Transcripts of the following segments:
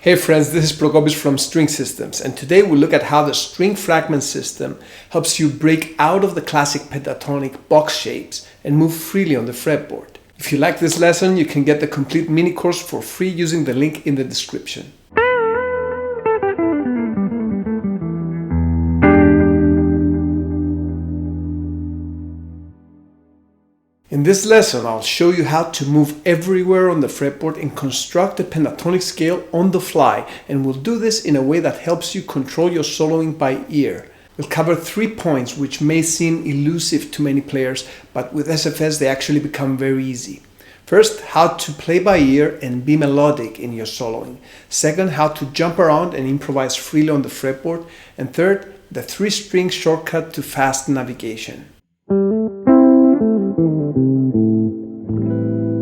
Hey friends, this is Prokopis from String Systems, and today we'll look at how the string fragment system helps you break out of the classic pentatonic box shapes and move freely on the fretboard. If you like this lesson, you can get the complete mini course for free using the link in the description. In this lesson, I'll show you how to move everywhere on the fretboard and construct a pentatonic scale on the fly, and we'll do this in a way that helps you control your soloing by ear. We'll cover 3 points which may seem elusive to many players, but with SFS they actually become very easy. First, how to play by ear and be melodic in your soloing. Second, how to jump around and improvise freely on the fretboard. And third, the 3-string shortcut to fast navigation.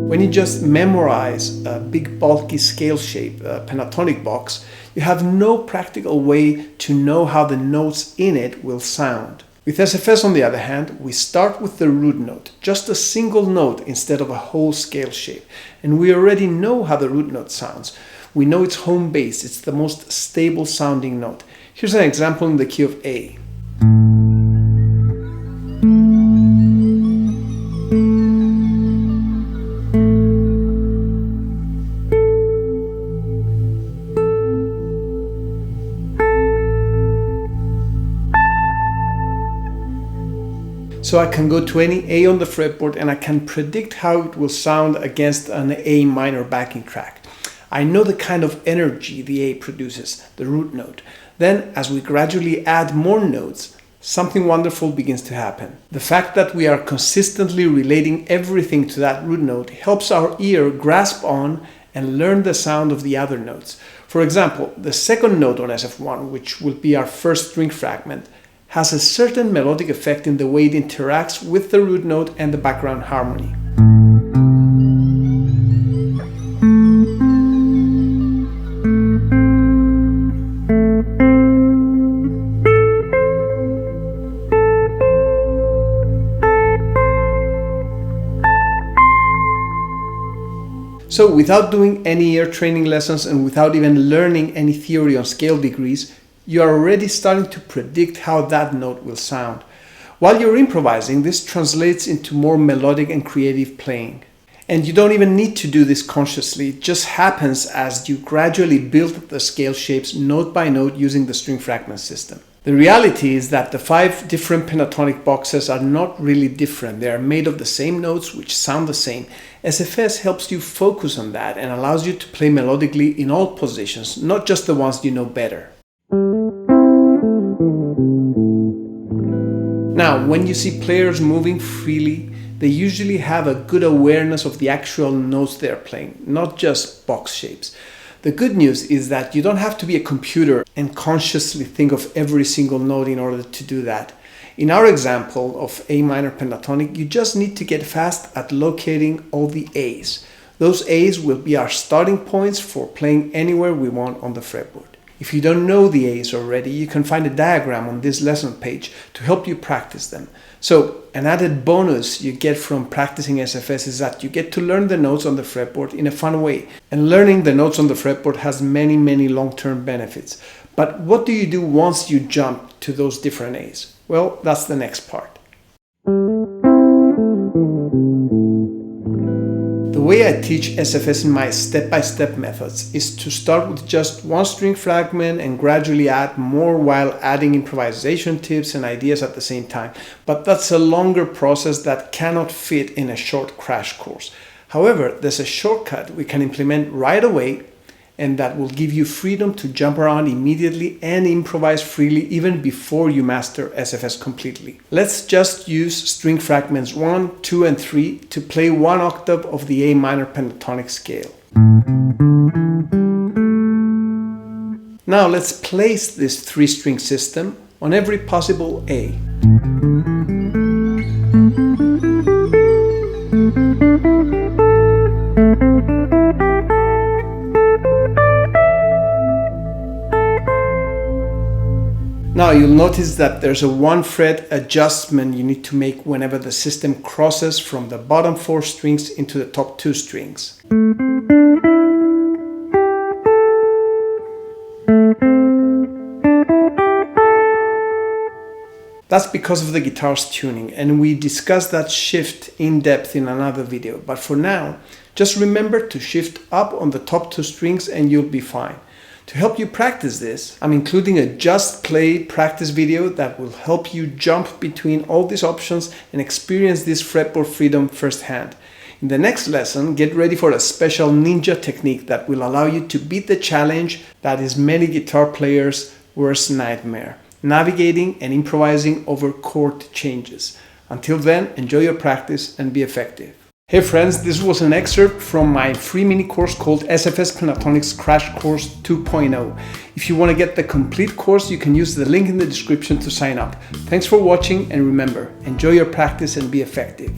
When you just memorize a big bulky scale shape, a pentatonic box, you have no practical way to know how the notes in it will sound. With SFS, on the other hand, we start with the root note, just a single note instead of a whole scale shape. And we already know how the root note sounds. We know it's home base, it's the most stable sounding note. Here's an example in the key of A. So I can go to any A on the fretboard and I can predict how it will sound against an A minor backing track. I know the kind of energy the A produces, the root note. Then, as we gradually add more notes, something wonderful begins to happen. The fact that we are consistently relating everything to that root note helps our ear grasp on and learn the sound of the other notes. For example, the second note on SF1, which will be our first string fragment, has a certain melodic effect in the way it interacts with the root note and the background harmony. So without doing any ear training lessons and without even learning any theory on scale degrees, you are already starting to predict how that note will sound. While you're improvising, this translates into more melodic and creative playing. And you don't even need to do this consciously, it just happens as you gradually build the scale shapes note by note using the string fragment system. The reality is that the 5 different pentatonic boxes are not really different. They are made of the same notes which sound the same. SFS helps you focus on that and allows you to play melodically in all positions, not just the ones you know better. Now, when you see players moving freely, they usually have a good awareness of the actual notes they're playing, not just box shapes. The good news is that you don't have to be a computer and consciously think of every single note in order to do that. In our example of A minor pentatonic, you just need to get fast at locating all the A's. Those A's will be our starting points for playing anywhere we want on the fretboard. If you don't know the A's already, you can find a diagram on this lesson page to help you practice them. So, an added bonus you get from practicing SFS is that you get to learn the notes on the fretboard in a fun way. And learning the notes on the fretboard has many long-term benefits. But what do you do once you jump to those different A's? Well, that's the next part. The way I teach SFS in my step-by-step methods is to start with just one string fragment and gradually add more while adding improvisation tips and ideas at the same time. But that's a longer process that cannot fit in a short crash course. However, there's a shortcut we can implement right away, and that will give you freedom to jump around immediately and improvise freely even before you master SFS completely. Let's just use string fragments 1, 2, and 3 to play 1 octave of the A minor pentatonic scale. Now let's place this 3-string system on every possible A. Now you'll notice that there's a 1 fret adjustment you need to make whenever the system crosses from the bottom 4 strings into the top 2 strings. That's because of the guitar's tuning, and we discussed that shift in depth in another video. But for now, just remember to shift up on the top 2 strings and you'll be fine. To help you practice this, I'm including a just play practice video that will help you jump between all these options and experience this fretboard freedom firsthand. In the next lesson, get ready for a special ninja technique that will allow you to beat the challenge that is many guitar players' worst nightmare: navigating and improvising over chord changes. Until then, enjoy your practice and be effective. Hey friends, this was an excerpt from my free mini course called SFS Pentatonics Crash Course 2.0. If you want to get the complete course, you can use the link in the description to sign up. Thanks for watching, and remember, enjoy your practice and be effective.